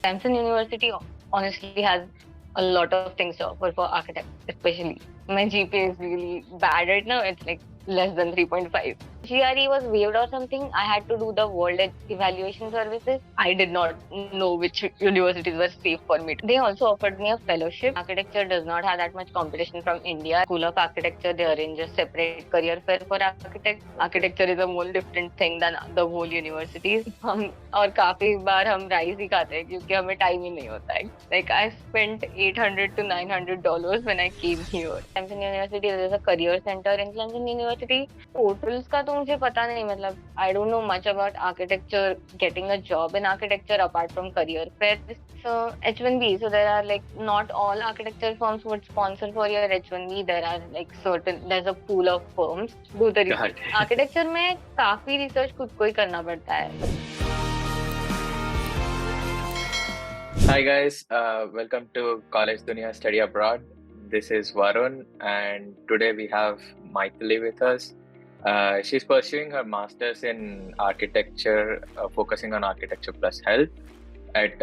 Clemson University honestly has a lot of things to offer for architects, especially. My GPA is really bad right now. It's like less than 3.5. GRE was waived or something. I had to do the World Evaluation Services. I did not know which universities were safe for me. They also offered me a fellowship. Architecture does not have that much competition from India. School of Architecture, they arrange a separate career fair for architects. Architecture is a whole different thing than the whole universities. और काफी बार हम rice ही खाते हैं क्योंकि हमें time ही नहीं होता है. Like I spent $800 to $900 when I came here. Clemson University is a career center in Clemson University. Portals का तो मुझे पता नहीं, मतलब I don't know much about architecture, getting a job in architecture apart from career fairs. So H1B, so there are like not all architecture firms would sponsor for your H1B. There are like there's a pool of firms. Do the research. Architecture में काफी research खुद को ही करना पड़ता है. Hi guys, welcome to College Dunia Study Abroad. This is Varun, and today we have Maithili with us. She's pursuing her master's in architecture, focusing on architecture plus health at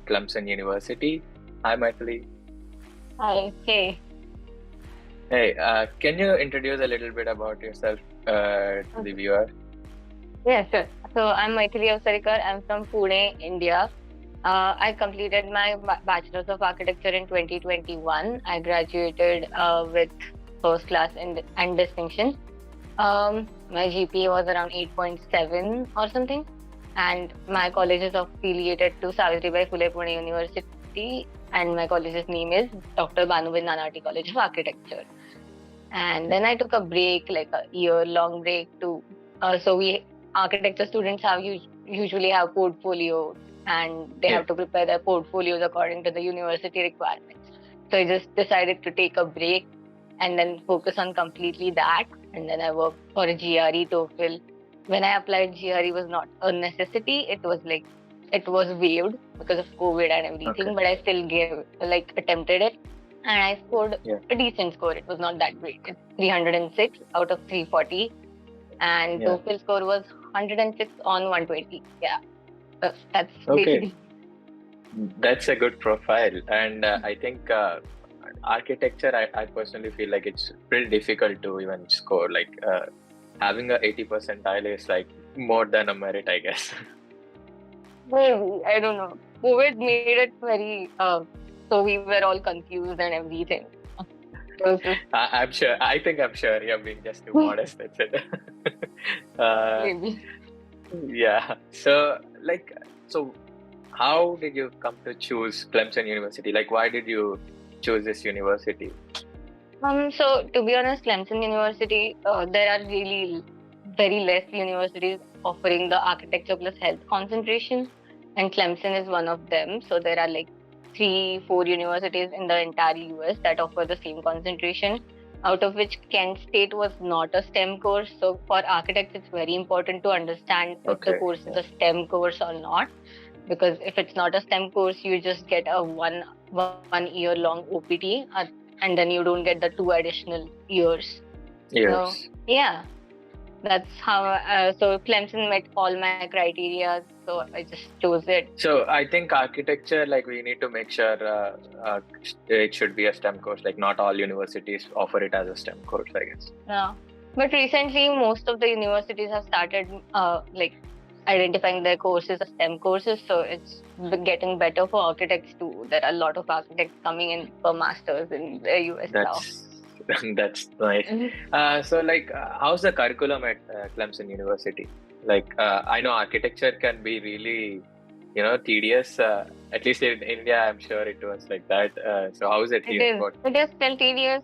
Clemson University. Hi Maithili. Hi. Hey. Hey, can you introduce a little bit about yourself to the viewer? Yeah, sure. So I'm Maithili Awasarikar. I'm from Pune, India. I completed my Bachelor's of Architecture in 2021. I graduated with first class and distinction. My GPA was around 8.7 or something. And my college is affiliated to Savitribai Phule Pune University. And my college's name is Dr. Banubin Nanati College of Architecture. And then I took a break, like a year-long break to... architecture students usually have portfolios, and they have to prepare their portfolios according to the university requirements. So I just decided to take a break and then focus on completely that. And then I worked for a GRE TOEFL. When I applied, GRE was not a necessity. It was waived because of COVID and everything, but I still attempted it. And I scored a decent score. It was not that great. It's 306 out of 340. And TOEFL score was 106 on 120. Yeah. That's basically. That's a good profile. And I think architecture, I personally feel like it's pretty difficult to even score. Like having a 80 percentile is like more than a merit, I guess. Maybe. I don't know. COVID made it very... so we were all confused and everything. I'm sure you're being just too modest. That's it. Maybe. Yeah. So how did you come to choose Clemson University? Like, why did you choose this university? So to be honest, Clemson University, there are really very less universities offering the architecture plus health concentration, and Clemson is one of them. So there are like 3-4 universities in the entire US that offer the same concentration, out of which Kent State was not a STEM course. So for architects, it's very important to understand if the course is a STEM course or not. Because if it's not a STEM course, you just get a one year long OPT, and then you don't get the 2 additional years. So, yeah, that's how. So Clemson met all my criteria, so I just chose it. So I think architecture, like, we need to make sure it should be a STEM course. Like, not all universities offer it as a STEM course, I guess. Yeah, but recently most of the universities have started identifying their courses as STEM courses, so it's getting better for architects too. There are a lot of architects coming in for masters in the US now. That's nice. So, like, how's the curriculum at Clemson University? Like, I know architecture can be really, tedious. At least in India, I'm sure it was like that. So, how is it here? It is still tedious.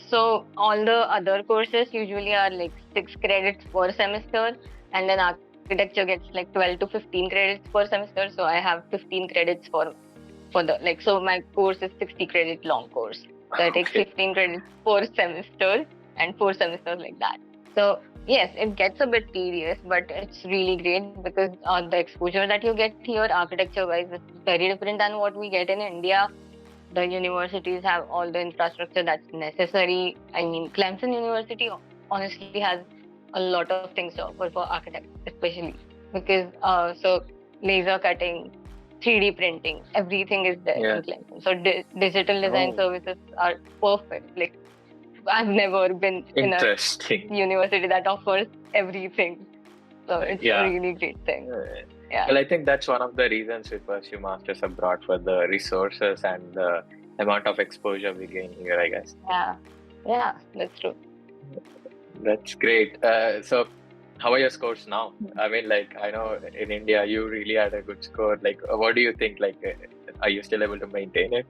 So all the other courses usually are like 6 credits per semester, and then architecture gets like 12 to 15 credits per semester. So I have 15 credits for the so my course is 60 credit long course. So I take 15 credits per semester and 4 semesters like that. So yes, it gets a bit tedious, but it's really great because the exposure that you get here architecture-wise is very different than what we get in India. The universities have all the infrastructure that's necessary. I mean, Clemson University honestly has a lot of things to offer for architects, especially because so laser cutting, 3D printing. Everything is there Yeah. in Clemson. So digital design Oh, services are perfect. Like I've never been in a interesting. university that offers everything. So it's a Yeah. really great thing. Yeah. Well, I think that's one of the reasons we pursue masters abroad, for the resources and the amount of exposure we gain here, I guess. Yeah, that's true. That's great. So, how are your scores now? I mean, like, I know in India you really had a good score. Like, what do you think? Like, are you still able to maintain it?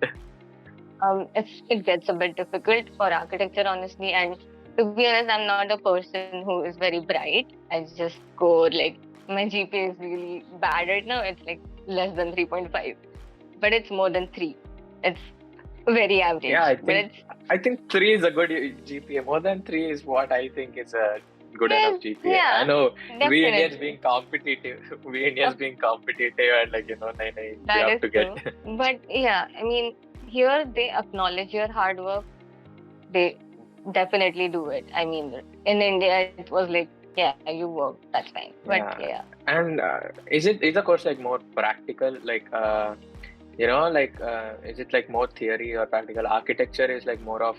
It gets a bit difficult for architecture, honestly. And to be honest, I'm not a person who is very bright. I just go like my GPA is really bad right now. It's like less than 3.5, but it's more than 3. It's very Yeah, average, but it's I think 3 is a good GPA. More than 3 is what I think is a good enough GPA. I yeah, know we Indians definitely. being competitive, and like, nahin, nahin, you That have is to get. true. But yeah, I mean, here they acknowledge your hard work. They definitely do it. I mean, in India, it was like, yeah, you work, that's fine. But Yeah. yeah. And is the course like more practical? Like, is it like more theory or practical? Architecture is like more of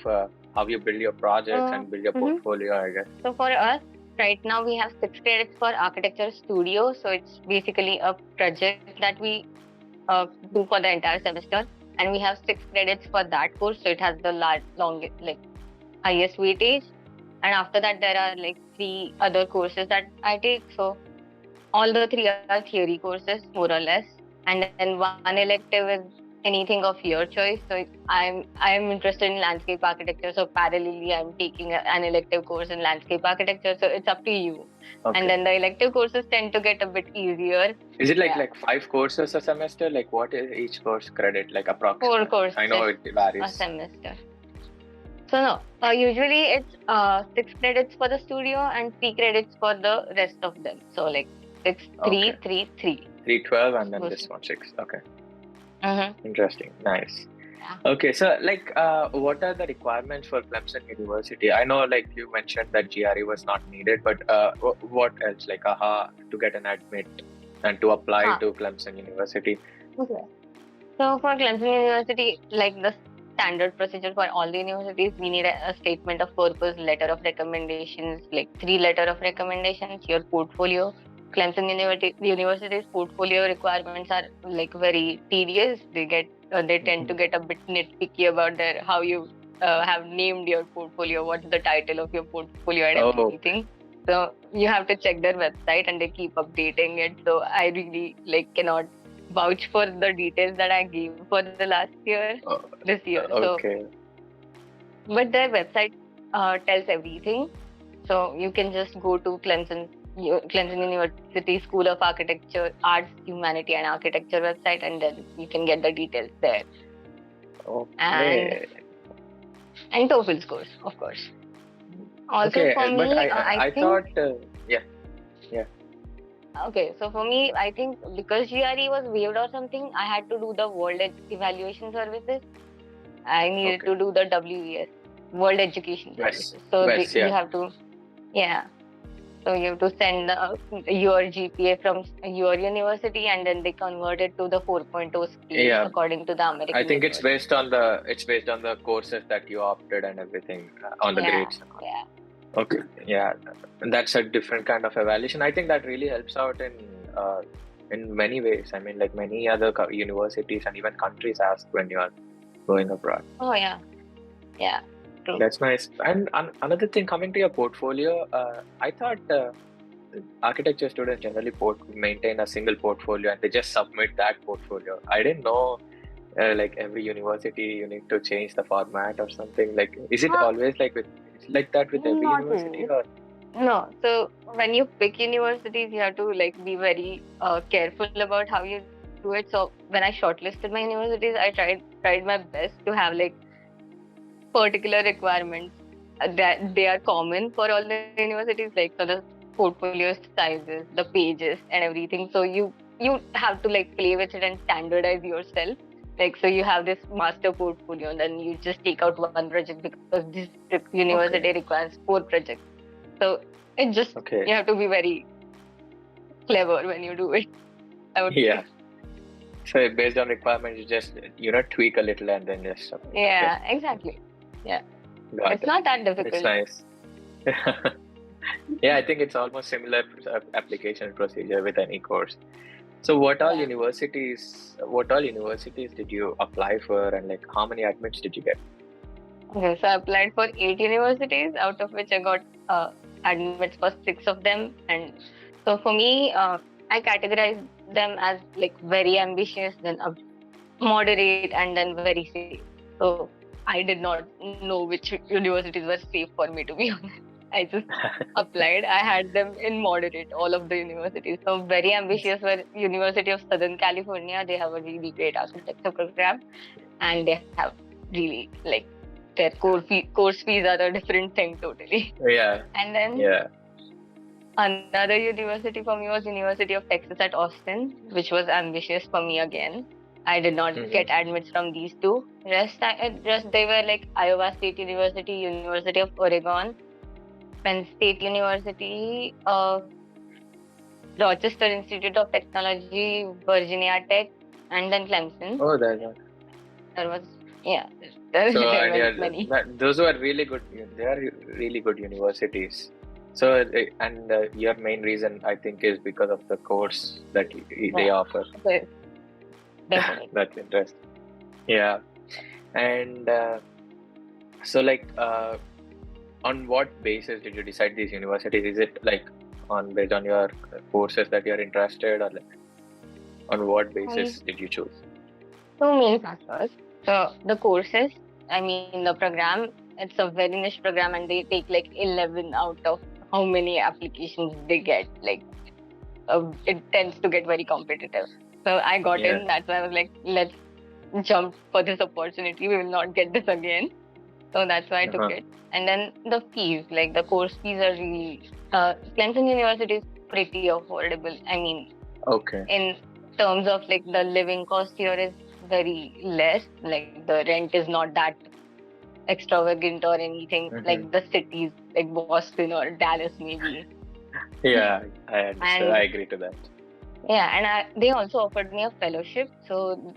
how you build your projects and build your Mhm. portfolio, I guess. So for us, right now we have 6 credits for architecture studio. So it's basically a project that we do for the entire semester, and we have 6 credits for that course. So it has the like highest weightage. And after that, there are like 3 other courses that I take. So all the 3 are theory courses, more or less. And then one elective is anything of your choice. So I'm interested in landscape architecture. So parallelly, I'm taking an elective course in landscape architecture. So it's up to you. And Okay. then the elective courses tend to get a bit easier. Is it Yeah, like 5 courses a semester? Like, what is each course credit, like 4 approximately? I know courses it a varies. semester. So no, usually it's 6 credits for the studio and 3 credits for the rest of them. So like 6, 3, Okay. 3, 3. 312 and then Suppose. this one 6. Okay. Mm-hmm. Interesting. Nice. Yeah. Okay, so like, what are the requirements for Clemson University? I know, like you mentioned that GRE was not needed, but what else? Like, to get an admit and to apply Huh. to Clemson University. Okay. So for Clemson University, like the standard procedure for all the universities, we need a statement of purpose, letter of recommendations, like 3 letter of recommendations, your portfolio. Clemson University's portfolio requirements are like very tedious. They tend to get a bit nitpicky about how you have named your portfolio, what's the title of your portfolio and Oh, everything. So you have to check their website and they keep updating it. So I really like cannot vouch for the details that I gave for the last year, this year. So, okay. but their website tells everything. So you can just go to Clemson University School of Architecture, Arts, Humanity, and Architecture website, and then you can get the details there. And Okay. and TOEFL scores, of course. Also Okay, for but me, I I thought, think yeah. okay. So for me, I think because GRE was waived or something, I had to do the World Evaluation Services. I needed Okay. to do the WES, World Education West, Services. So West, you yeah. have to, yeah. So you have to send your GPA from your university, and then they convert it to the 4.0 scale Yeah, according to the I American think it's university. based on the courses that you opted and everything, on the Yeah, grades and all. yeah, Okay, yeah, and that's a different kind of evaluation. I think that really helps out in many ways. I mean, like many other universities and even countries ask when you are going abroad. oh yeah, true. That's nice. And another thing, coming to your portfolio, I thought architecture students generally maintain a single portfolio and they just submit that portfolio. I didn't know, like every university you need to change the format or something. Like, is it Huh, always like that with every not university, really. or? No, so when you pick universities, you have to like be very careful about how you do it. So when I shortlisted my universities, I tried my best to have like particular requirements that they are common for all the universities, like so the portfolio sizes, the pages, and everything. So you have to like play with it and standardize yourself. Like so, you have this master portfolio, and then you just take out one project because this university Okay, requires 4 projects. So it just you okay, have to be very clever when you do it, I would yeah. say. So based on requirements, you just tweak a little and then just apply. Yeah, exactly. Yeah, Got it's it. not that It's difficult. nice. Yeah, I think it's almost similar application procedure with any course. So Yeah. what all universities did you apply for, and like how many admits did you get? Okay, so I applied for 8 universities, out of which I got admits for 6 of them. And so for me, I categorize them as like very ambitious, then moderate, and then very safe. So I did not know which universities were safe for me, to be honest. I just applied. I had them in moderate, all of the universities. So very ambitious were University of Southern California. They have a really great architecture program, and they have really like their course fees are a different thing totally. Yeah, And then yeah. another university for me was University of Texas at Austin, which was ambitious for me again. I did not Mm-hmm. get admits from these two. Rest they were like Iowa State University, University of Oregon, Penn State University, Rochester Institute of Technology, Virginia Tech, and then Clemson. Oh, that's nice. There was yeah, there, So there and were yeah, many. those were really good. They are really good universities. So and your main reason I think is because of the course that they Yeah, offer. so definitely. That's interesting. Yeah, and so like on what basis did you decide these universities? Is it like based on your courses that you're interested, or like on what basis did you choose? Two main factors. So the courses, I mean the program, it's a very niche program and they take like 11 out of how many applications they get. Like it tends to get very competitive. So I got Yeah. in, that's why I was like, let's jump for this opportunity. We will not get this again. So that's why I took it. And then the fees, like the course fees are really, Clemson University is pretty affordable. I mean, Okay. in terms of like the living cost here is very less. Like the rent is not that extravagant or anything like the cities like Boston or Dallas maybe. Yeah, I understand. I And agree to that. yeah, and they also offered me a fellowship. So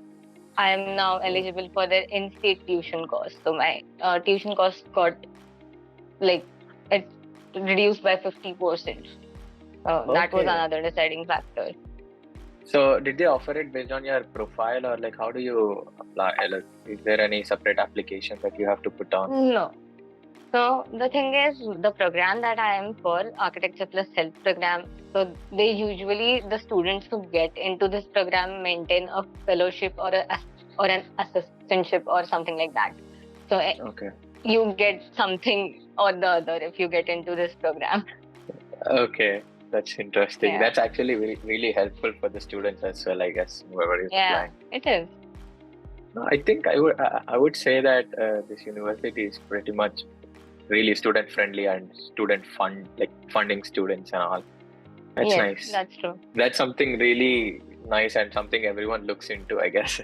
I am now eligible for their in-state tuition cost. So my tuition cost got like it reduced by 50%. That was Okay. another deciding factor. So did they offer it based on your profile, or like how do you apply? Like, is there any separate application that you have to put on? No. So the thing is, the program that I am for, Architecture Plus Health program, so they usually, the students who get into this program maintain a fellowship or an assistantship or something like that. So Okay. you get something or the other if you get into this program. Okay, that's interesting. Yeah. That's actually really, really helpful for the students as well, I guess, whoever is applying. It is. No, I think I would say that this university is pretty much really student friendly and funding students and all. That's Yes, nice. that's true. That's something really nice and something everyone looks into, I guess.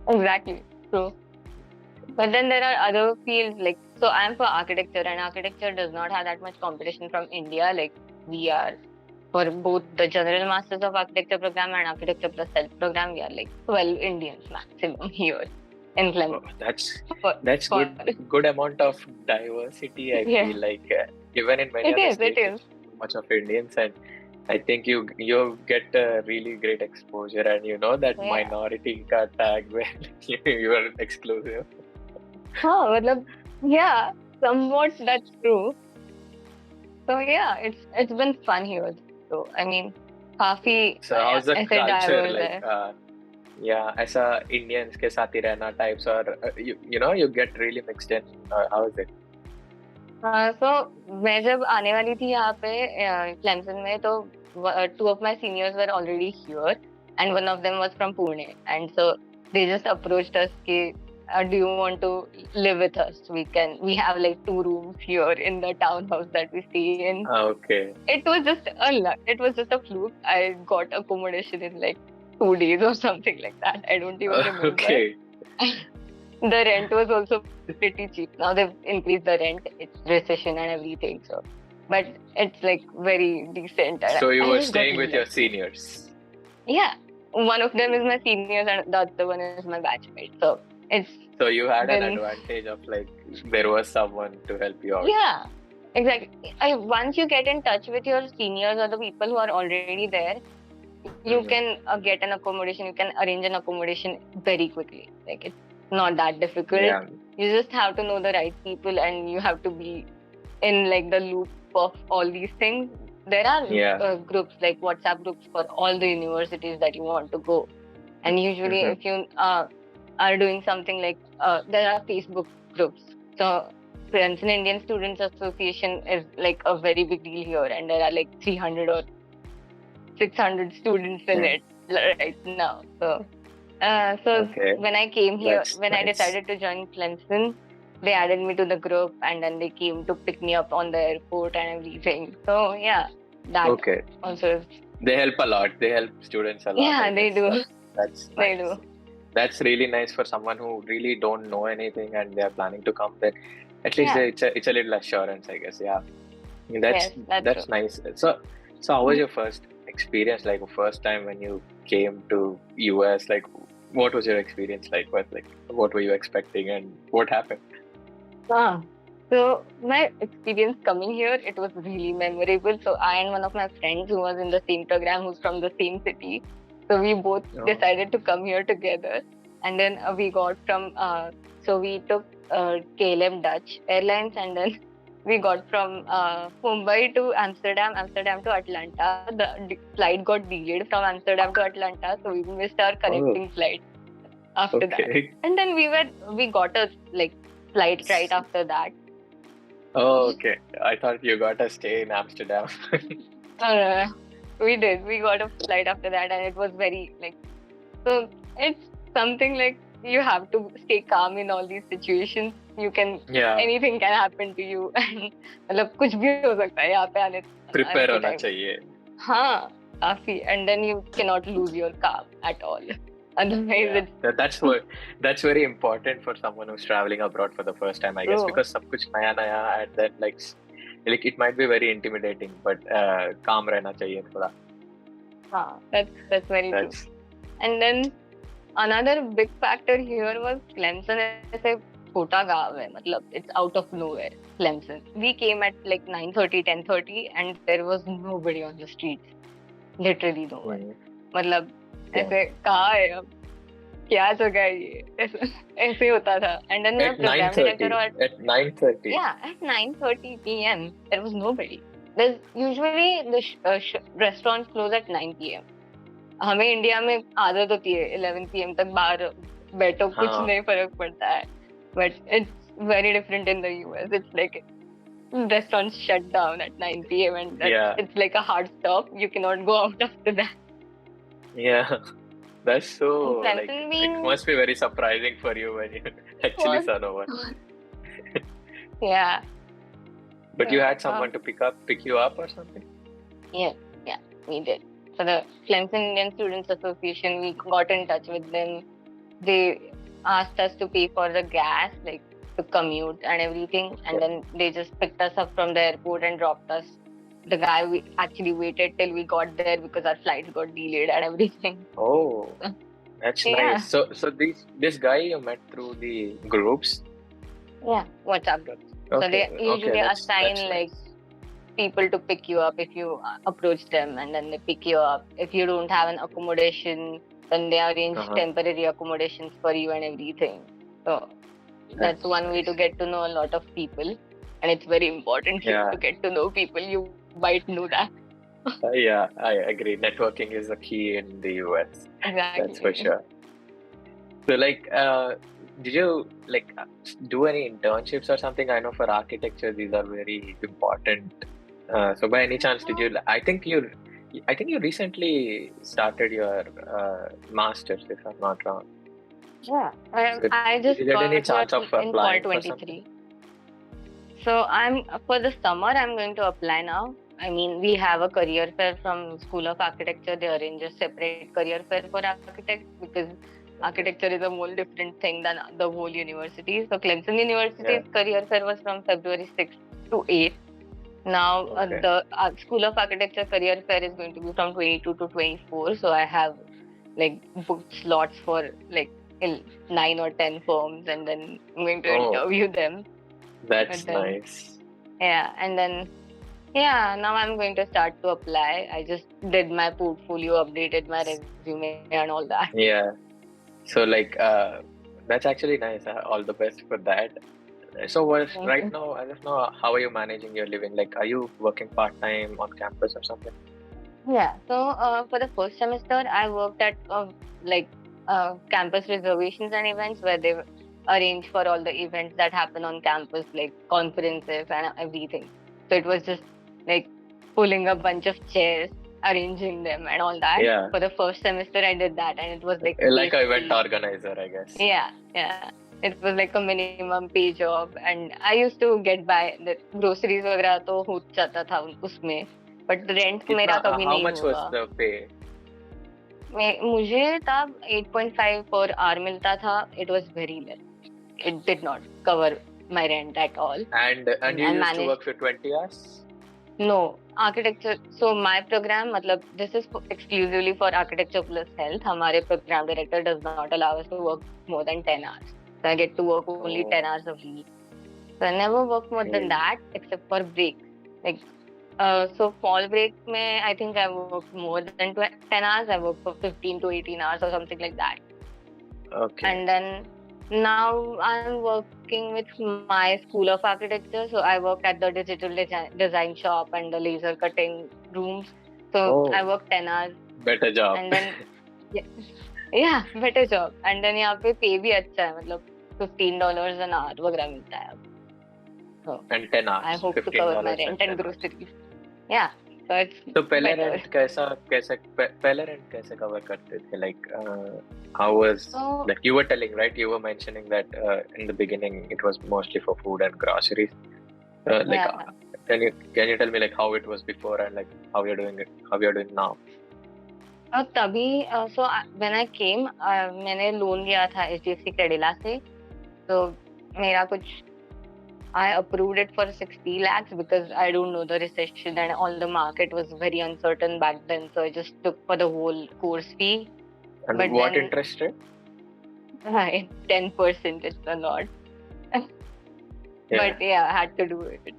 Exactly, true. But then there are other fields like, so I am for architecture and architecture does not have that much competition from India. Like we are for both the General Masters of Architecture program and Architecture Plus Health program, we are like 12 Indians maximum here in Clemson. That's good amount of diversity. I feel like even in many other states, it is much of Indians, and I think you get a really great exposure, and you know that minority ka tag where you are exclusive. Yeah, somewhat that's true. So yeah, it's been fun here. So I mean, So how's the culture like? Yeah, ऐसा Indians के साथ ही रहना types, or you get really mixed in. How is it? So मैं जब आने वाली थी यहाँ पे Clemson में तो 2 of my seniors were already here and one of them was from Pune, and so they just approached us कि do you want to live with us? We have like 2 rooms here in the townhouse that we stay in. Okay. It was just a fluke. I got accommodation in like 2 days or something like that. I don't even remember. Okay. The rent was also pretty cheap. Now they've increased the rent. It's recession and everything. So, but it's like very decent. So you were staying with your seniors? Yeah. one of them is my seniors and the other one is my batchmate. So it's So you had an been, advantage of like there was someone to help you out. yeah, exactly. Once you get in touch with your seniors or the people who are already there, you can get an accommodation, you can arrange an accommodation very quickly. Like it's not that difficult. Yeah. You just have to know the right people and you have to be in like the loop of all these things. There are Yeah. groups like WhatsApp groups for all the universities that you want to go. And usually, if you are doing something like there are Facebook groups. So Clemson Indian Students Association is like a very big deal here, and there are like 300 or 600 students in it right now. So Okay. when I came here, That's when I nice. decided to join Clemson, they added me to the group, and then they came to pick me up on the airport and everything. So yeah, that Okay. also is, They help a lot. They help students a lot, I yeah, they guess. do. That's They nice. do. That's really nice for someone who really don't know anything and they are planning to come. Then at least Yeah. it's a little assurance, I guess. Yeah. That's Yes, that's true. that's nice. So how was your first experience? Like first time when you came to US? Like what was your experience like? What were you expecting and what happened? Ah, so my experience coming here, it was really memorable. So I and one of my friends who was in the same program, who's from the same city, so we both Oh, decided to come here together. And then we got from, so we took KLM Dutch Airlines, and then we got from Mumbai to Amsterdam, Amsterdam to Atlanta. The flight got delayed from Amsterdam to Atlanta, so we missed our oh, connecting flight after that. okay. And then we got a like flight right after that. Oh, okay. I thought you got a stay in Amsterdam. Uh, we did. We got a flight after that, and it was very like, so. It's something like you have to stay calm in all these situations. You can, Yeah, anything can happen to you, and मतलब कुछ भी हो सकता है यहाँ पे आने prepare के होना time. चाहिए. हाँ, काफी. And then you cannot lose your calm at all. Otherwise, Yeah, it's that's very important for someone who's traveling abroad for the first time, I guess, true. because सब कुछ नया नया and then like it might be very intimidating, but calm रहना चाहिए थोड़ा. हाँ, that's very true. That's And then another big factor here was Clemson ऐसे छोटा गांव है, मतलब it's out of nowhere. Clemson. We came at like 9:30, 10:30, and there was nobody on the streets. Literally no one. मतलब yeah. ऐसे कहाँ है अब, क्या जगह है ये, ऐसे होता था. And then the At program 9:30. director or At 9:30. yeah, at 9:30 p.m. there was nobody. There's usually the restaurants close at 9 p.m. हमें इंडिया में आदत होती है 11 p.m. तक बाहर बैठो, कुछ हाँ. नहीं फर्क पड़ता है. But it's very different in the US. It's like restaurants shut down at 9 p.m. and Yeah. it's like a hard stop. You cannot go out after that. Yeah. That's so like Clemson it being must be very surprising for you when you actually was saw no one. yeah. But you had someone to pick you up or something? Yeah, we did. So the Clemson Indian Students Association, we got in touch with them. They asked us to pay for the gas, like to commute and everything, and then they just picked us up from the airport and dropped us. The guy we actually waited till we got there because our flights got delayed and everything. Oh, that's Yeah, nice. So this guy you met through the groups? yeah, WhatsApp groups. So Okay, they usually that's assign like nice. people to pick you up if you approach them, and then they pick you up. If you don't have an accommodation, then they arrange temporary accommodations for you and everything. So that's one way to get to know a lot of people, and it's very important here to get to know people. You might know that. Yeah, I agree. Networking is the key in the US. Exactly. That's for sure. So did you do any internships or something? I know for architecture these are very important. So by any chance did you? I think you recently started your masters, if I'm not wrong. Yeah, So I did just you get got any here chance of in fall applying for 23. something? So I'm for the summer. I'm going to apply now. I mean, we have a career fair from School of Architecture. They arrange a separate career fair for architects because architecture is a whole different thing than the whole university. So Clemson University's career fair was from February 6th to 8th. Now the School of Architecture career fair is going to be from 22 to 24. So I have like booked slots for like 9 or 10 firms, and then I'm going to interview them. That's But then, nice. yeah, and then now I'm going to start to apply. I just did my portfolio, updated my resume, and all that. Yeah. So that's actually nice. All the best for that. So Thank right you. now, as of now, how are you managing your living? Like, are you working part-time on campus or something? Yeah. So for the first semester, I worked at like campus reservations and events where they arrange for all the events that happen on campus, like conferences and everything. So it was just like pulling a bunch of chairs, arranging them, and all that. Yeah, For the first semester, I did that, and it was like like a event basically, organizer, I guess. yeah. It was like a minimum pay job, and I used to get by the groceries वगैरह तो हो जाता था उसमें, but rent मेरा कभी How नहीं much was हुआ. the pay? मुझे तब 8.5 पर आवर मिलता था. It was very less. It did not cover my rent at all. And you I used to manage. work for 20 hours? No architecture. So my programme मतलब this is exclusively for architecture plus health. हमारे programme director does not allow us to work more than 10 hours. So I get to work only 10 Oh, hours a week. So I never work more than okay. that except for breaks. Like so fall break mein I think I worked more than 10 hours. I worked for 15 to 18 hours or something like that. Okay. And then now I'm working with my school of architecture. So I work at the digital design shop and the laser cutting rooms. So I Oh, work 10 hours. better job. And then yeah, yeah, better job. And then यहाँ पे पे भी अच्छा है, मतलब $15 an hour वगैरह मिलता है अब. So And 10 I hours, hope to cover my $15 and rent and 10 hours. groceries. Yeah, so it's तो better. पहले रेंट कैसे कवर करते थे? Like, how was, So like you were telling, right? You were mentioning that in the beginning it was mostly for food and groceries. Like, yeah. can you tell me like how it was before and like how you're doing now? और तभी so when I came मैंने loan लिया था HDFC Credila से. तो मेरा कुछ I approved it for 60 lakhs because I don't know the recession and all the market was very uncertain back then. So I just took for the whole course fee. And But what then interest rate? 10% it's a lot. Yeah. But yeah, I had to do it.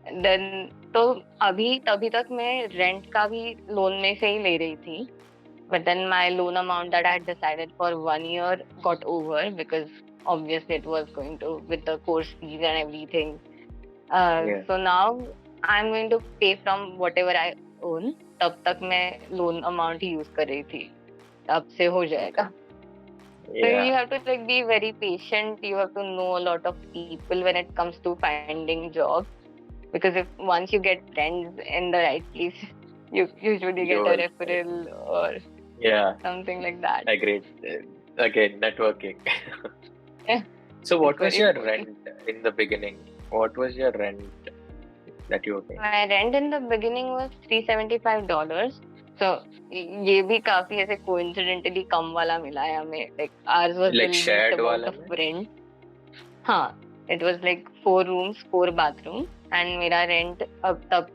And then तो अभी तभी तक मैं rent का भी loan में से ही ले रही थी. But then my loan amount that I had decided for 1 year got over because obviously it was going to with the course fees and everything. Yeah. So now I'm going to pay from whatever I own. तब तक मैं loan amount ही use कर रही थी. अब से हो जाएगा. So you Yeah. have to like be very patient. You have to know a lot of people when it comes to finding jobs. Because if once you get friends in the right place, you usually You get a will. referral or Yeah. something like that. Agreed. Again, networking. Yeah, So it's what was very your important. rent in the beginning? What was your rent that you were paying? My rent in the beginning was $375. So ये भी काफी ऐसे coincidentally कम वाला मिला है हमें. Like ours was the Like least shared amount wala of mein? rent. हाँ, it was like 4 rooms, 4 bathrooms, and मेरा rent अब तब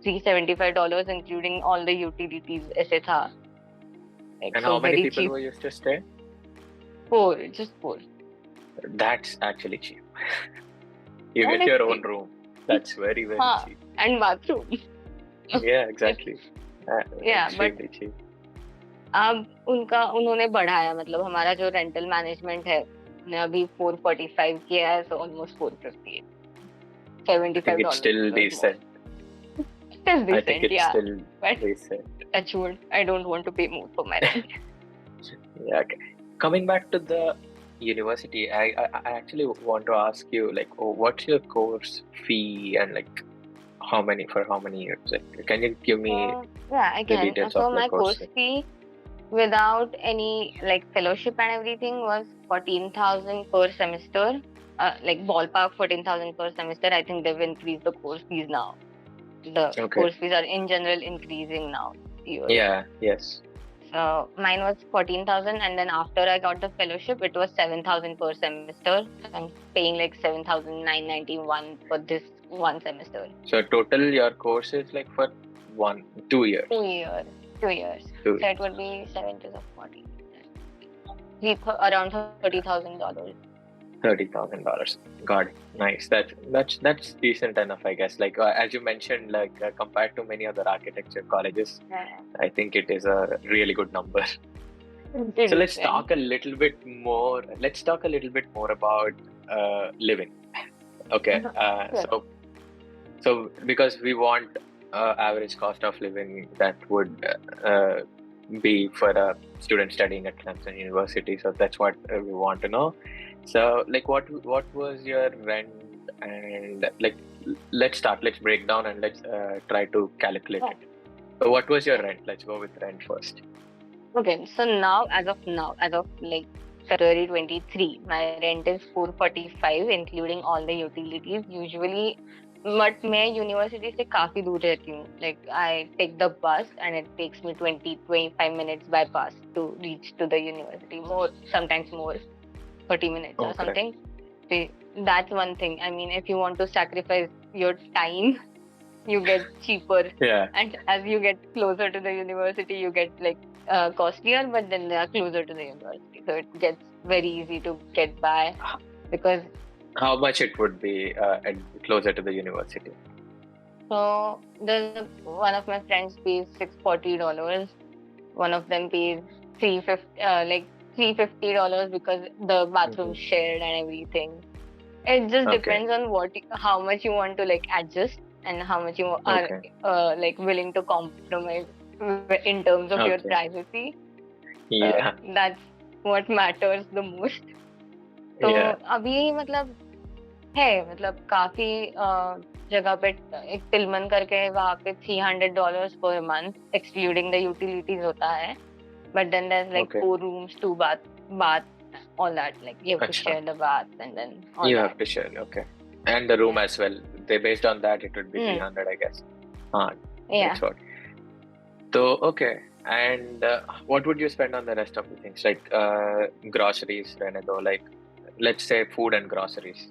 $375 including all the utilities ऐसे था. Like And so how many very people cheap. were used to stay? 4, just 4. That's actually cheap. You And get it's your own cheap. room. That's very, very हाँ, cheap. and bathroom. Yeah, exactly. Yeah, but Extremely cheap. अब उन्होंने बढ़ाया. मतलब हमारा जो rental management है ने अभी 445 किया है. So almost 450. I think it's $75 still more. decent. It is I think decent, it's yeah. still But decent. touch wood, I don't want to pay more for my rent. Yeah. Okay. Coming back to the university, I actually want to ask you like, what's your course fee and like how many years? Like, can you give me Yeah, I the can. details So of your my course course fee? fee without any like fellowship and everything was 14,000 per semester. Like ballpark 14,000 per semester. I think they've increased the course fees now. The Okay. course fees are in general increasing now. Yeah. Yes. So mine was 14,000, and then after I got the fellowship, it was 7,000 per semester. So I'm paying like 7,991 for this one semester. So total your course is like for 2 years. 2 years. 2 years. 2 So it years. would be 7 to the 40. around $30,000. $30,000. God, nice. That's decent enough, I guess. Like as you mentioned, like compared to many other architecture colleges, Yeah. I think it is a really good number. It So is, let's talk a little bit more. Let's talk a little bit more about living. Okay. Sure. So because we want average cost of living that would be for a student studying at Clemson University. So that's what we want to know. So like what was your rent, and like let's break down and let's try to calculate Yeah. it. So what was your rent? Let's go with rent first. Okay, so as of like February 23, my rent is 445 including all the utilities. Usually, but मैं university से काफी दूर रहती हूँ. Like I take the bus and it takes me 20-25 minutes by bus to reach to the university. Sometimes more, 30 minutes or Okay. something. See, that's one thing. I mean, if you want to sacrifice your time, you get cheaper, Yeah. and as you get closer to the university you get like costlier, but then they are closer to the university, so it gets very easy to get by because How much it would be closer to the university? so one of my friends pays $640, one of them pays 350 like $350 because the bathroom shared and everything. It just Okay. depends on how much you want to like adjust and how much you are Okay. like willing to compromise in terms of your Okay. privacy. Yeah. That's what matters the most. तो Yeah. अभी मतलब काफी जगह पे एक Tillman करके वहाँ पे $300 per month excluding the utilities होता है, but then there's like Okay. 4 rooms, 2 bath, all that, like you have to Acha. share the bath and then all You that. have to share. Okay. And the room Yeah. as well. Based on that, it would be 300, I guess. Yeah. That's what. So, okay. And what would you spend on the rest of the things? Like groceries, like let's say food and groceries.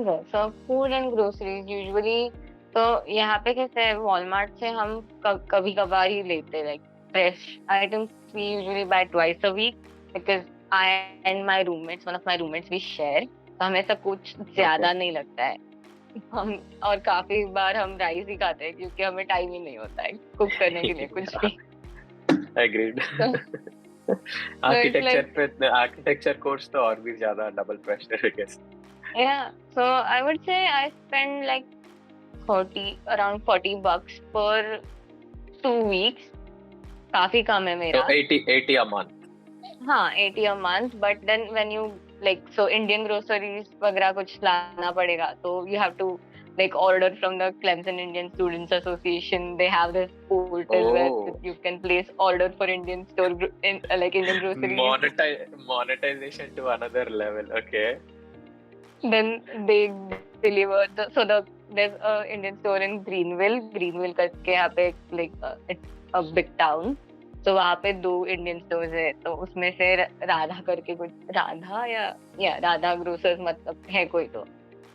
Okay, so food and groceries usually, तो यहाँ पे कैसे है, Walmart से हम कभी कभार ही लेते, like fresh items we usually buy twice a week because I and my roommates, one of my roommates, we share, तो हमें सब कुछ ज्यादा नहीं लगता है. हम और काफी बार हम राइस ही खाते हैं क्योंकि हमें टाइम ही नहीं होता है कुक करने के लिए कुछ भी. Agreed. It's आर्किटेक्चर कोर्स तो और भी ज्यादा डबल प्रेशर है, I guess. Yeah, so I would say I spend like around $40 per 2 weeks. काफी कम है मेरा. So 80 a month. हाँ, 80 a month, but then when you like Indian groceries वगैरह कुछ लाना पड़ेगा, so you have to like order from the Clemson Indian Students Association. They have this portal where you can place order for Indian Indian groceries. Monetization to another level. Okay. Then they deliver there's a Indian store in Greenville करके यहाँ पे like it's a big town, so वहाँ पे 2 Indian stores है, तो उसमें से राधा करके कुछ राधा ग्रोसर्स मतलब है कोई,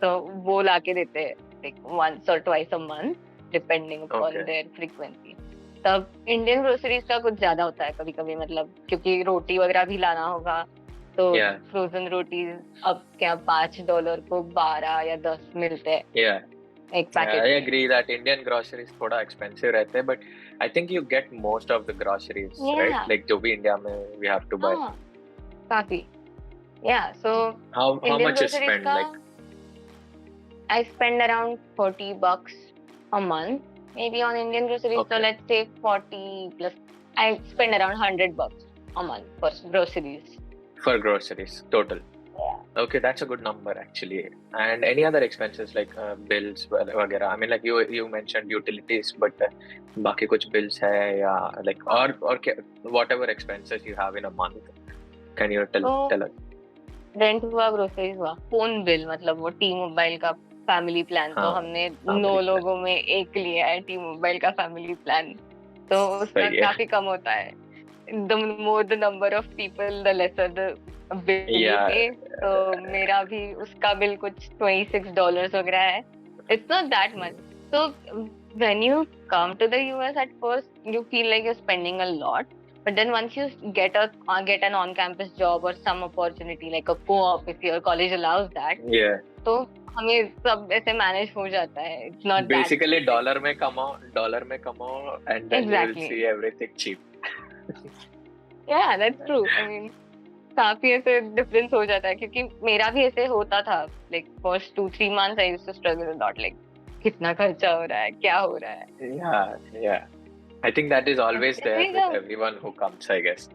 तो वो लाके देते हैं like once or twice a month depending upon their frequency. तब इंडियन ग्रोसरीज का कुछ ज्यादा होता है कभी कभी, मतलब क्योंकि रोटी वगैरह भी लाना होगा, तो फ्रोजन रोटीज अब क्या $5 को 12 या 10 मिलते हैं एक packet. I agree that Indian groceries थोड़ा expensive रहते हैं, but I think you get most of the groceries, right? Like जो भी इंडिया में we have to buy. काफी. Yeah, so how much you spend? Like I spend around $40 a month maybe on Indian groceries. Okay. So let's say 40 plus. I spend around $100 a month for groceries. For groceries total. Yeah. Okay, that's a good number actually. And any other expenses like bills वगैरह? I mean, like you mentioned utilities, but बाकी कुछ bills है या like or whatever expenses you have in a month. Can you tell us? Rent हुआ, groceries हुआ, phone bill मतलब वो T-Mobile का family plan, तो हमने 9 लोगों में एक लिया है T-Mobile का family plan, तो उसका काफी कम होता है. The more the number of people, the lesser the bill you pay. So मेरा भी उसका bill कुछ $26 वगैरह है. It's not that much. So when you come to the US at first, you feel like you're spending a lot. But then once you get an on-campus job or some opportunity like a co-op, if your college allows that, Yeah. तो हमें सब ऐसे manage हो जाता है. It's not Basically, that dollar में कमाओ, and then you will exactly. see everything cheap. Yeah, that's true. I mean, काफी ऐसे डिफरेंस हो जाता है क्योंकि मेरा भी ऐसे होता था. Like first 2-3 months I used to struggle a lot. Like कितना खर्चा हो रहा है, क्या हो रहा है. Yeah. I think that is always there Actually, with everyone who comes, I guess.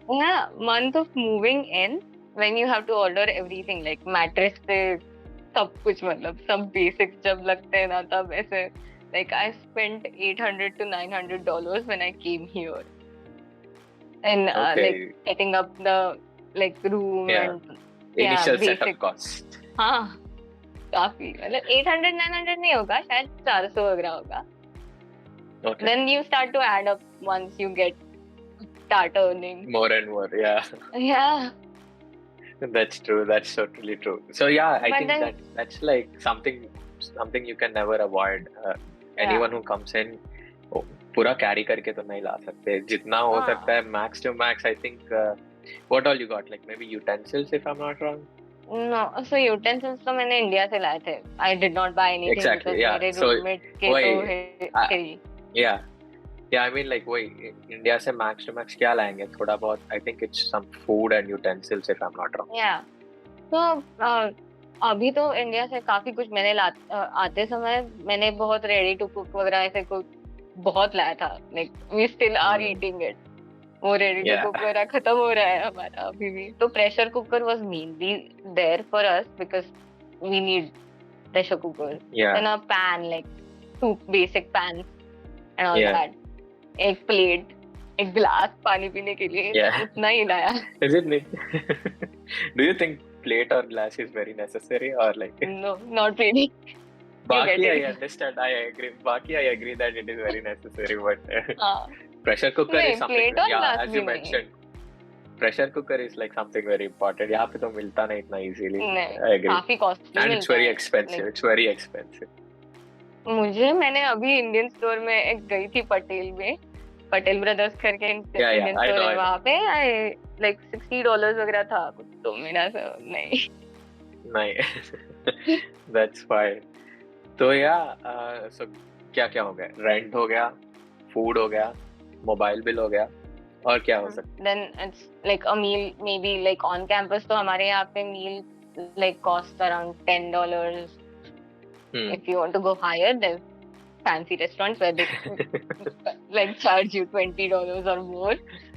yeah, month of moving in when you have to order everything like mattress से सब कुछ मतलब सब basics जब लगते हैं ना तब ऐसे like I spent $800 to $900 when I came here and like setting up the like room and initial basic setup cost. हाँ काफी मतलब 800-900 नहीं होगा शायद 400 वगैरह होगा. Okay. Then you start to add up once you start earning more and more. Yeah. That's true. That's totally true. So yeah, I But think then, that's like something you can never avoid. Anyone who comes in, पूरा carry करके तो नहीं ला सकते. जितना हो सकता है max to max. I think what all you got? Like maybe utensils, if I'm not wrong. No, so utensils तो मैंने इंडिया से लाए थे. I did not buy anything exactly, because मेरे roommate के तो है. Yeah, I mean like वही इंडिया से max to max क्या लाएंगे? थोड़ा बहुत. I think it's some food and utensils, if I'm not wrong. Yeah. So अभी तो इंडिया से काफी कुछ मैंने आते समय मैंने बहुत ready to cook वगैरह ऐसे कुछ बहुत लाया था. Like we still are eating it. वो ready to cook वगैरह खत्म हो रहा है हमारा अभी भी. तो pressure cooker was mainly there for us because we need pressure cooker. Then a pan, like 2 basic pans and all that. एक plate, एक glass पानी पीने के लिए उतना ही लाया. Is it नहीं? Do you think plate or glass is very necessary or like? No, not really. Baki, I understand. I agree that it is very necessary, but pressure cooker is something. As you mentioned, pressure cooker is like something very important. यहाँ पे तो मिलता नहीं इतना easily. I agree. काफी costly and it's very expensive. It's very expensive. मैंने अभी Indian store में एक गई थी पटेल ब्रदर्स करके इंडियन स्टोर है वहाँ पे like $60 वगैरह था कुछ तो मेरा नहीं. That's fine. तो so क्या हो गया? Rent हो गया, food हो गया, mobile bill हो गया, और क्या हो सकता? Then it's like a meal maybe like on campus तो हमारे यहाँ पे meal like cost around $10. If you want to go higher, there's fancy restaurants where they like charge you $20 or more.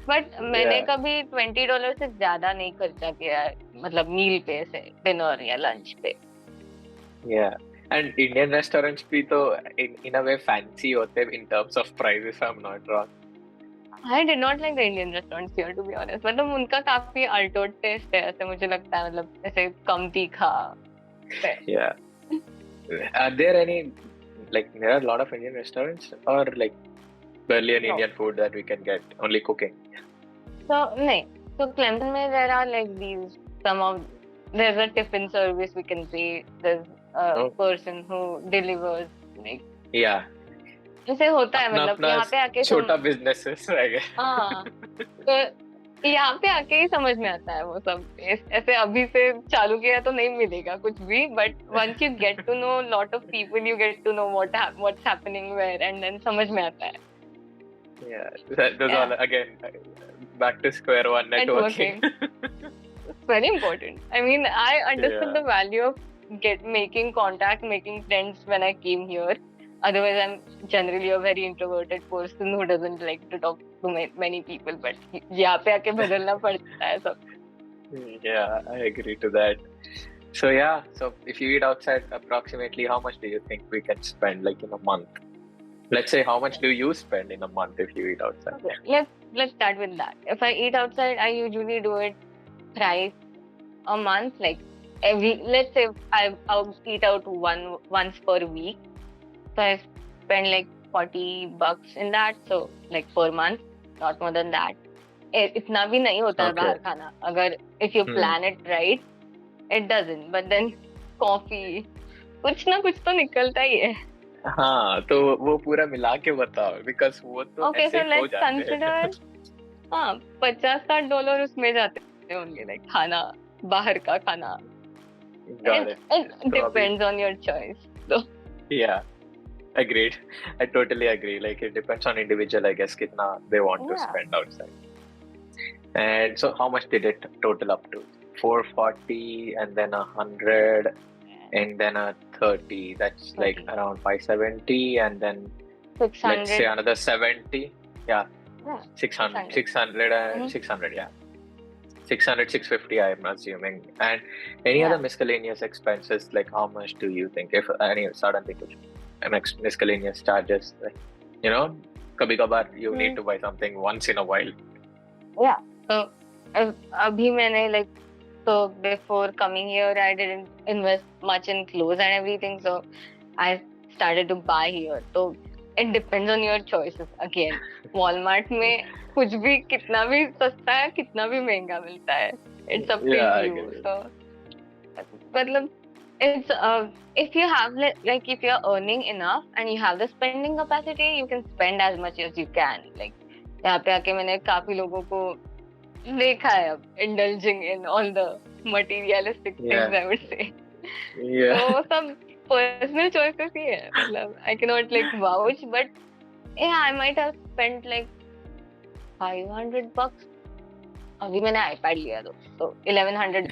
But मैंने कभी $20 से ज्यादा नहीं खर्चा किया है मतलब मील पे से डिनर या लंच पे. Yeah, and Indian restaurants भी तो in a way fancy होते in terms of price, if I'm not wrong. I did not like the Indian restaurants here, to be honest. मतलब उनका काफी अल्टोड टेस्ट है ऐसे मुझे लगता है मतलब ऐसे कम तीखा. Yeah. Are there any there are a lot of Indian restaurants or like barely an Indian food that we can get only cooking? So Clemson में there are like these there's a tiffin service we can say. There's a person who delivers like ऐसे होता है मतलब यहाँ पे आके छोटा businesses रहेगा. हाँ तो यहाँ पे आके ही समझ में आता है वो सब. ऐसे अभी से चालू किया तो नहीं मिलेगा कुछ भी. But once you get to know lot of people, you get to know what's happening where, and then समझ में आता है. Those all again back to square one, networking. It's very important. I mean, I understood the value of making contact, making friends when I came here. Otherwise, I'm generally a very introverted person who doesn't like to talk to many people. But यहाँ पे आके बदलना पड़ता है सब. Yeah, I agree to that. So so if you eat outside, approximately how much do you think we can spend like in a month? Let's say how much do you spend in a month if you eat outside? Okay, let's start with that. If I eat outside, I usually do it thrice a month. Like let's say I'll eat out once per week. So I spend like $40 in that. So like per month, not more than that. इतना भी नहीं होता है बाहर खाना. अगर if you plan it right, it doesn't. But then coffee, कुछ ना कुछ तो निकलता ही है. हाँ तो वो पूरा मिला के बताओ because वो तो ऐसे हो जाते हैं. हाँ, $50-60 उसमें जाते होंगे, लाइक खाना, बाहर का खाना. Got it. It So अभी depends on your choice. So yeah, agreed. I totally agree. Like it depends on individual, I guess, kitna they want to yeah. spend outside. And so how much did it total up to? 440 and then 100 and then a 30. That's like 30. around 570 and then let's say 600. another 70. Yeah, Yeah, 600, 600. 600, Mm-hmm. 600, yeah. 600, 650, I'm assuming. And any other Yeah. miscellaneous expenses, like how much do you think? If any suddenly miscellaneous charges, like, you know, kabhi kabar you need Hmm. to buy something once in a while. Yeah. So अभी मैंने like, so before coming here I didn't invest much in clothes and everything, so I started to buy here. So it depends on your choices again. Walmart में कुछ भी कितना भी सस्ता है कितना भी महंगा मिलता है. It's up to Yeah, I you. get it. So मतलब it's if you have like if you're earning enough and you have the spending capacity, you can spend as much as you can. Like यहाँ पे आके मैंने काफी लोगों को देखा है अब indulging in all the materialistic things, Yeah, I would say. तो yeah. वो सब personal choices ही है. मतलब I cannot like vouch, but yeah, I might have spent like $500. अभी मैंने iPad लिया तो $1,100.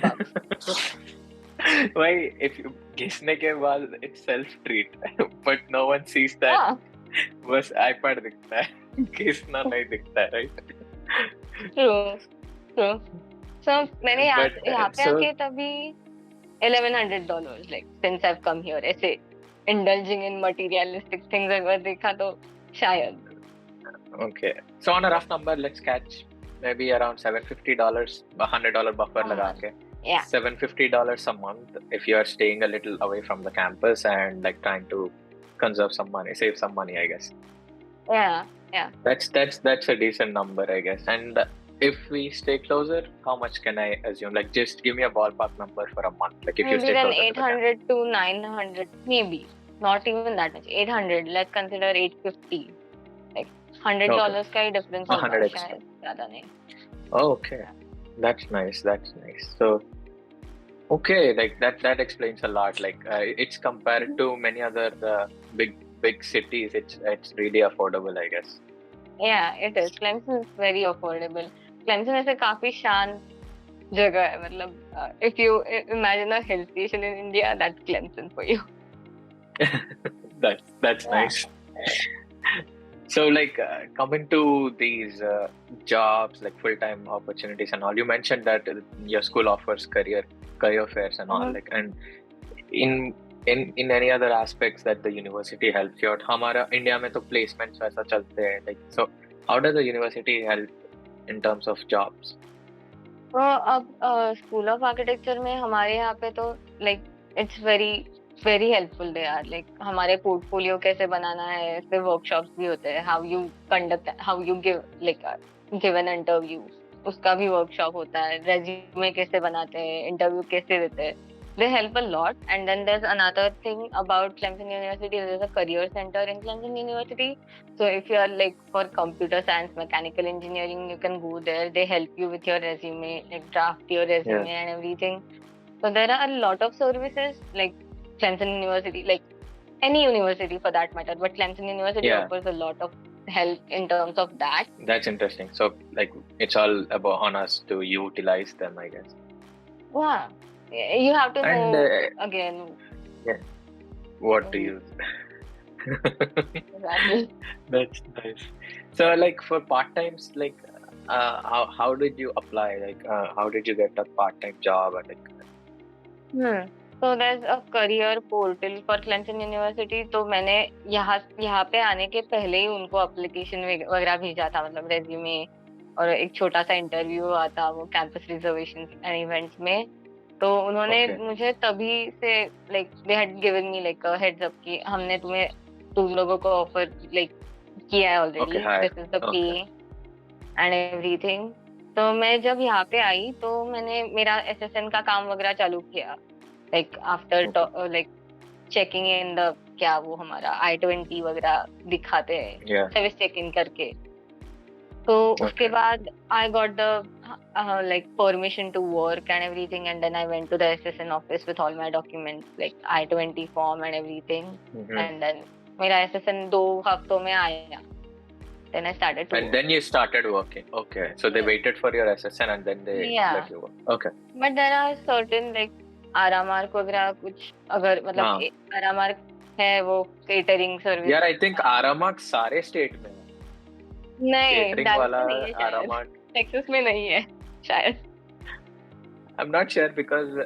Why, if you घिसने के बाद it's self treat, but no one sees that. हाँ. बस iPad दिखता है, घिसना नहीं दिखता है, right? True. True. So मैंने यहाँ But यहाँ पे so आके तभी $1,100 like since I've come here ऐसे indulging in materialistic things अगर देखा तो शायद. okay. So on a rough number, let's catch maybe around $750, $100 buffer लगा के. Yeah. $750 a month if you are staying a little away from the campus and like trying to conserve some money, save some money, I guess. Yeah. Yeah. That's a decent number, I guess. And if we stay closer, how much can I assume? Like, just give me a ballpark number for a month. Like, if you Maybe stay then closer to the campus. 800 to 900, maybe. Not even that much. 800. Let's consider 850. Like $100 Okay, का ही difference होगा 100 extra. शायद, ज़्यादा नहीं. Oh, okay, that's nice. That's nice. So, okay, like that explains a lot. Like, it's compared to many other big cities. It's really affordable, I guess. Yeah, it is. Clemson is very affordable. Clemson ऐसे काफी शांत जगह है. मतलब if you imagine a hill station in India, that's Clemson for you. That's Yeah. nice. So, like, coming to these jobs, like full-time opportunities and all, you mentioned that your school offers career fairs and all, like, and in any other aspects that the university helps you out. हमारा India में तो placements वैसा चलते हैं, like, so how does the university help in terms of jobs? तो अब school of architecture में हमारे यहाँ पे तो like it's very very helpful they are. Like हमारे पोर्टफोलियो कैसे बनाना है, इसके वर्कशॉप्स भी होते हैं. How you conduct, how you give like give an interview, उसका भी वर्कशॉप होता है. रेज्यूमे कैसे बनाते हैं, इंटरव्यू कैसे देते हैं. They help a lot. And then there's another thing about Clemson University. There's a career center in Clemson University. So if you are like for computer science, mechanical engineering, you can go there. They help you with your resume, like draft your resume and everything. So there are a lot of services like Clemson University, like any university for that matter. But Clemson University offers a lot of help in terms of that. That's interesting. So like it's all about on us to utilize them, I guess. Yeah. You have to know again. Yeah. What to use. Exactly. That's nice. So like for part-times, like how did you apply? Like how did you get a part-time job? Or like So there's a career portal for Clemson University. तो मैंने यहाँ पे आने के पहले ही उनको application वगैरह भेजा था, मतलब रेज्यूमे और एक छोटा सा इंटरव्यू हुआ था वो कैंपस रिजर्वेशन एंड इवेंट्स में. तो उन्होंने मुझे तभी से like they had given me like a heads up कि हमने तुम लोगों को ऑफर लाइक किया है already, this is the pay and everything. तो मैं जब यहाँ पे आई तो मैंने मेरा एसएसएन का काम वगैरह चालू किया, like after like checking in the क्या वो हमारा I-20 वगैरह दिखाते हैं सर्विस चेक इन करके. तो उसके Okay. बाद I got the like permission to work and everything, and then I went to the SSN office with all my documents like I-20 form and everything, Mm-hmm. and then मेरा SSN 2 हफ्तों में आया. Then I started to And work. then you started working. Okay. So they Yes. waited for your SSN and then they Yeah, let you work. Okay. but there are certain like आरामार्क वगैरह कुछ अगर मतलब हाँ. आरामार्क है वो catering service. यार I think आरामार्क सारे state में है. नहीं, केटरिंग डालस वाला में नहीं है शायद, आरामार्क. टेक्सास में नहीं है शायद. I'm not sure because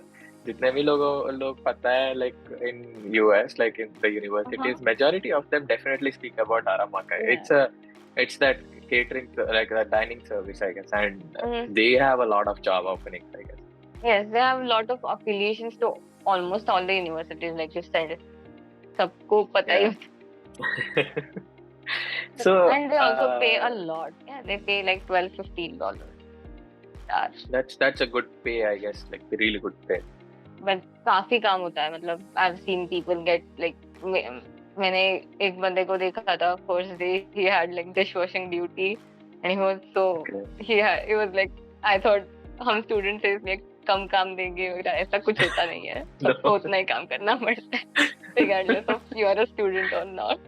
जितने भी लोग पता है like in US like in the universities majority of them definitely speak about Aramark. Yeah. It's that catering like the dining service I guess and Mhm. they have a lot of job openings I guess. Yes, they have a lot of affiliations to almost all the universities, like you said. सबको पता ही Yeah. होता है. So And they also pay a lot. Yeah, they pay like $12-15 hour. that's a good pay I guess like really good pay. But काफी काम होता है मतलब I've seen people get like मैंने एक बंदे को देखा था first day he had like dishwashing duty and he was so he was like I thought हम students से इसलिए कम काम देंगे ऐसा कुछ होता नहीं है. सबको उतना ही काम करना पड़ता है regardless of you are a student or not.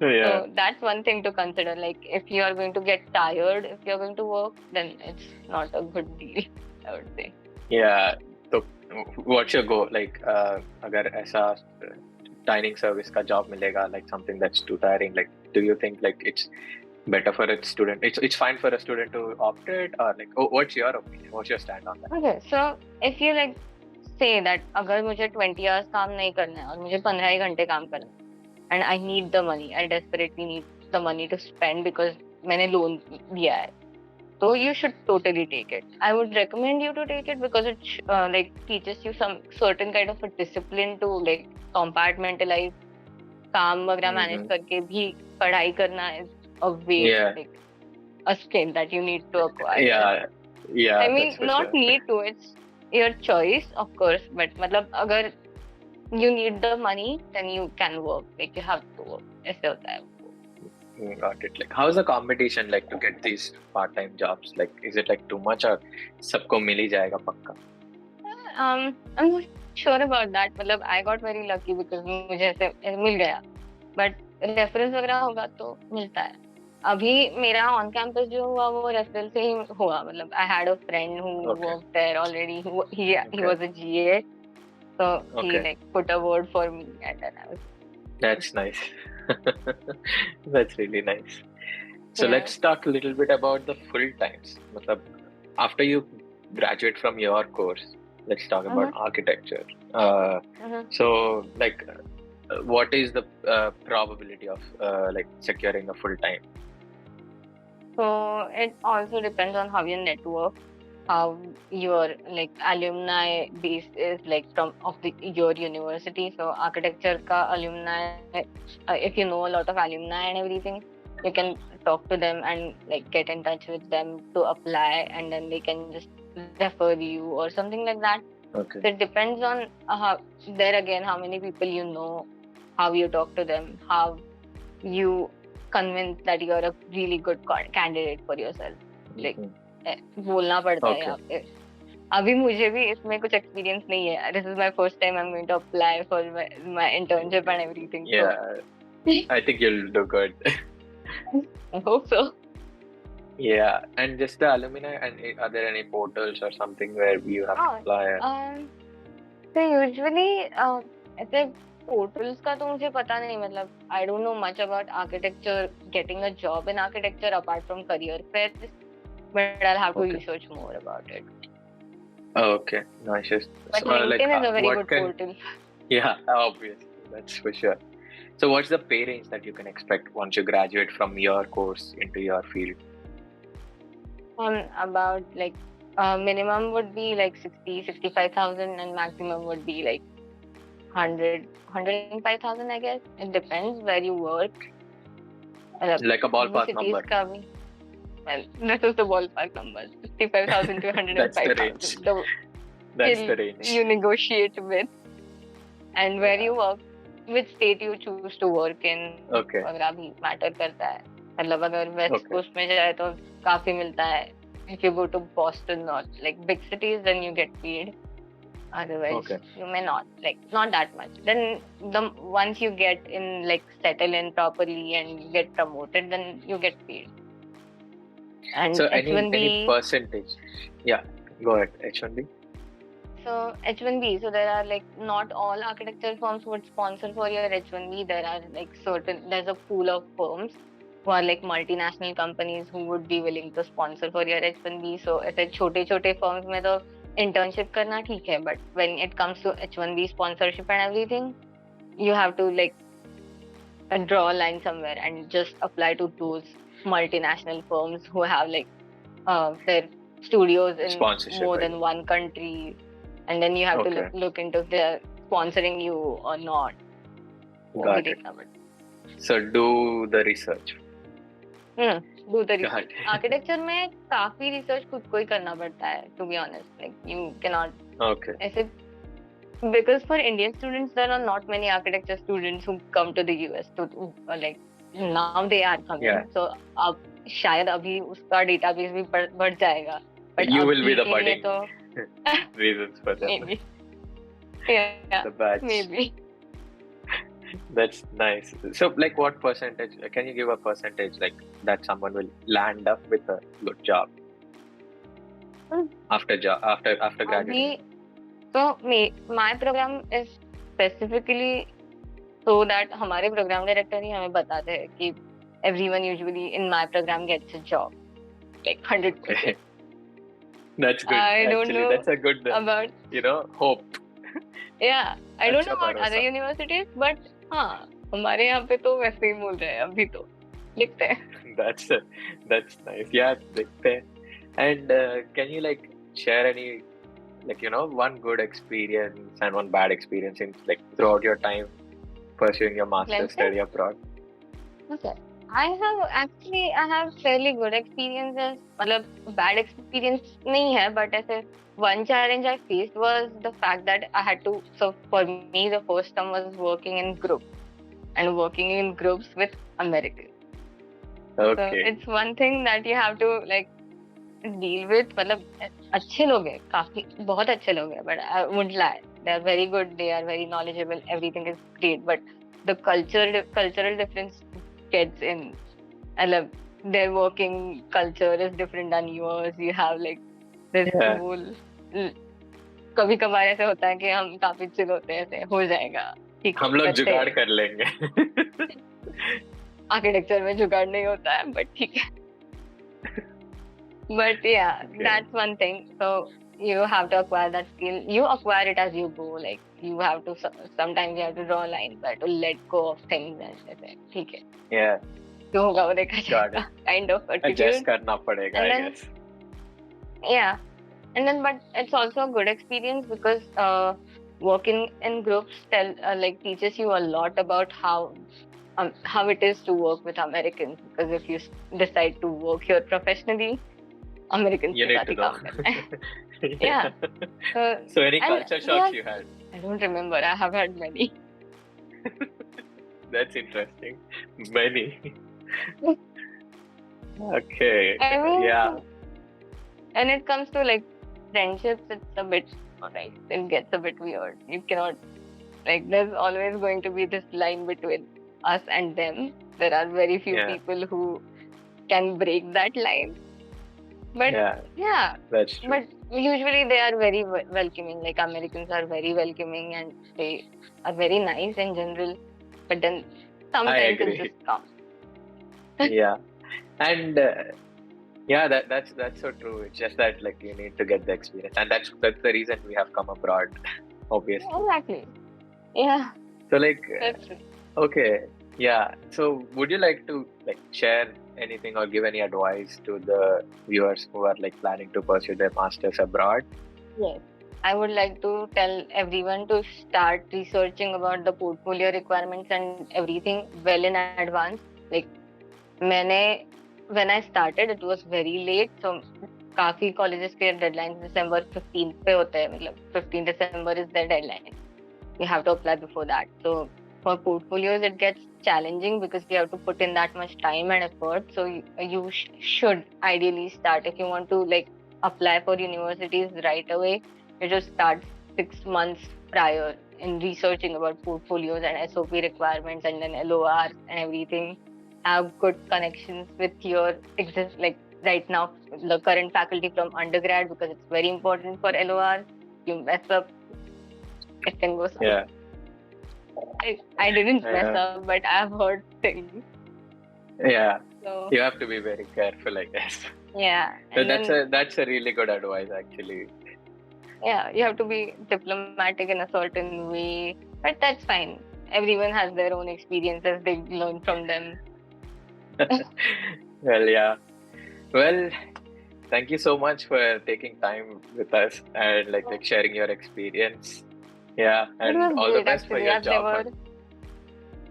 Yeah. So that's one thing to consider. Like if you are going to get tired, if you are going to work, then it's not a good deal, I would say. Yeah. So what's your goal? Like अगर ऐसा dining service का job मिलेगा like something that's too tiring, like do you think like it's better for a student? It's fine for a student to opt it or like what's your opinion? What's your stand on that? Okay, so if you like say that अगर मुझे 20 hours काम नहीं करना है और मुझे 15 ही घंटे काम करना है and I need the money, I desperately need the money to spend because मैंने loan लिया है, so you should totally take it. I would recommend you to take it because it like teaches you some certain kind of a discipline to like compartmentalize काम वगैरह manage करके भी पढ़ाई करना is a way like a skill that you need to acquire. Yeah, I mean not need to, it's your choice of course, but मतलब अगर you need the money then you can work, like you have to work. ऐसे होता है. Got it. Like how's the competition like to get these part-time jobs? Like is it like too much or सबको मिल ही जाएगा पक्का? I'm not sure about that. मतलब I got very lucky because मुझे ऐसे मिल गया, but reference वगैरह होगा तो मिलता है. अभी मेरा on campus जो हुआ वो reference से ही हुआ. मतलब I had a friend who worked there already. He was a GA, so he like put a word for me and then I was. That's nice. That's really nice. So let's talk a little bit about the full times. मतलब after you graduate from your course, let's talk about architecture. So like what is the probability of like securing a full time? So it also depends on how you network, how your like alumni base is like from your university. So architecture ka alumni, if you know a lot of alumni and everything, you can talk to them and like get in touch with them to apply, and then they can just refer you or something like that. Okay. So it depends on there again how many people you know, how you talk to them, how you convince that you are a really good candidate for yourself. Like बोलना पड़ता है यहाँ पे. अभी मुझे भी इसमें कुछ experience नहीं है. This is my first time I'm going to apply for my internship and everything. Yeah, so. I think you'll do good. I hope so. Yeah, and just the alumni, and are there any portals or something where you have to apply? So usually ऐसे portals का तो मुझे पता नहीं. मतलब I don't know much about architecture, getting a job in architecture apart from career fairs, but I'll have to research more about it. Okay, nice. But so, LinkedIn is a very good portal. Yeah, obviously, that's for sure. So what's the pay range that you can expect once you graduate from your course into your field? About like minimum would be like 65,000 and maximum would be like 105,000 I guess. It depends where you work. Like a ballpark number. Well, this is the ballpark number. 65,000 to 105,000. That's the range. You negotiate with. And where you work, which state you choose to work in. Okay. वगैरह भी matter करता है. मतलब अगर west coast में जाए तो काफी मिलता है. If you go to Boston or like big cities, then you get paid. Otherwise, you may not, like not that much. Then once you get in, like settle in properly and you get promoted, then you get paid. And So H1B, any percentage? Yeah, go ahead. H1B. So H1B, so there are like not all architecture firms would sponsor for your H1B. There are like there's a pool of firms who are like multinational companies who would be willing to sponsor for your H1B. So ऐसे छोटे firms में तो internship करना ठीक है, but when it comes to H1B sponsorship and everything, you have to like draw a line somewhere and just apply to those multinational firms who have like their studios in more than one country. And then you have to look into their sponsoring you or not. Got it. So do the research. Do the research. Architecture में काफी research खुद को ही करना पड़ता है, to be honest. Like you cannot. ऐसे because for Indian students there are not many architecture students who come to the US to like now they are coming. Yeah. So अब शायद अभी उसका database भी बढ़ जाएगा. But you will be the budding reasons for that. Maybe. Yeah. The batch. Maybe. That's nice. So, like, what percentage? Can you give a percentage, like, that someone will land up with a good job after graduating? So, my program is specifically so that हमारे program director ही हमें बताते हैं कि everyone usually in my program gets a job, like 100%. That's good. I don't know. That's a good about hope. Yeah, I don't know about other universities, but हाँ हमारे यहाँ पे तो वैसे ही बोल रहे हैं अभी तो लिखते हैं. That's nice. Yeah, लिखते हैं. And can you like share any one good experience and one bad experience in like throughout your time pursuing your master's study abroad? Okay. I have fairly good experiences. मतलब bad experience नहीं है, but ऐसे one challenge I faced was the fact that I had to. So for me, the first term was working in groups and working in groups with Americans. Okay. So it's one thing that you have to like deal with. मतलब अच्छे लोग हैं, काफी बहुत अच्छे लोग हैं, but I wouldn't lie. They are very good. They are very knowledgeable. Everything is great, but the cultural difference gets in. I love their working culture is different than yours. You have like this whole. कभी कभार ऐसे होता है कि हम काफी chill होते हैं, ऐसे हो जाएगा, ठीक है, हम लोग जुगाड़ कर लेंगे. आर्किटेक्चर में जुगाड़ नहीं होता है, but ठीक है. But yeah, that's one thing. So you have to acquire that skill. You acquire it as you go. Like you have to sometimes you have to draw a line, but to let go of things and ऐसे ठीक है. Yeah. जो होगा वो देखा जाएगा. Kind of attitude. Adjust करना पड़ेगा, I guess. Yeah. And then, but it's also a good experience because working in groups teaches you a lot about how it is to work with Americans. Because if you decide to work here professionally, Americans you need to know. Yeah. So any culture shocks you had? I don't remember. I have had many. That's interesting. Many. Okay. I mean, yeah. And it comes to like friendships, it's a bit alright. It gets a bit weird. You cannot there's always going to be this line between us and them. There are very few people who can break that line. But yeah, that's true. But usually they are very welcoming. Like Americans are very welcoming and they are very nice in general. But then sometimes it just comes. Yeah, and that's so true. It's just that like you need to get the experience, and that's the reason we have come abroad, obviously. Exactly. Yeah. So like, that's true. Okay, yeah. So would you like to like share anything or give any advice to the viewers who are like planning to pursue their masters abroad? Yes. I would like to tell everyone to start researching about the portfolio requirements and everything well in advance. Like, when I started, it was very late. So, काफी colleges के deadlines December 15th पे होते हैं. मतलब 15 December is their deadline. You have to apply before that. So, for portfolios, it gets challenging because we have to put in that much time and effort. So you should ideally start, if you want to like apply for universities right away, you just start 6 months prior in researching about portfolios and SOP requirements and then LORs and everything. Have good connections with your right now the current faculty from undergrad, because it's very important for LORs. You mess up, it can go south. Yeah. I didn't mess up, but I've heard things. Yeah. So You have to be very careful, I guess. yeah. So that's a really good advice, actually. Yeah, you have to be diplomatic in a certain way, but that's fine. Everyone has their own experiences; they learn from them. Well, yeah. Well, thank you so much for taking time with us and like sharing your experience. Yeah, It and was all the great, best for actually. your job hunt.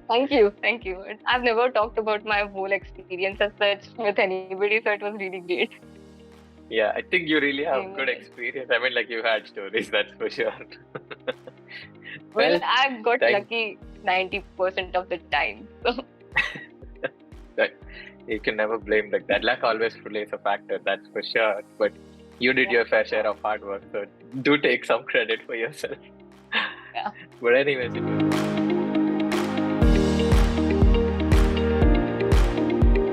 Thank you. I've never talked about my whole experience as such with anybody, so it was really great. Yeah, I think you really have good experience. I mean, like you had stories, that's for sure. Well, I got lucky 90% of the time. So. You can never blame like that. Luck always plays a factor, that's for sure. But you did your fair share of hard work, so do take some credit for yourself. Yeah. But anyways,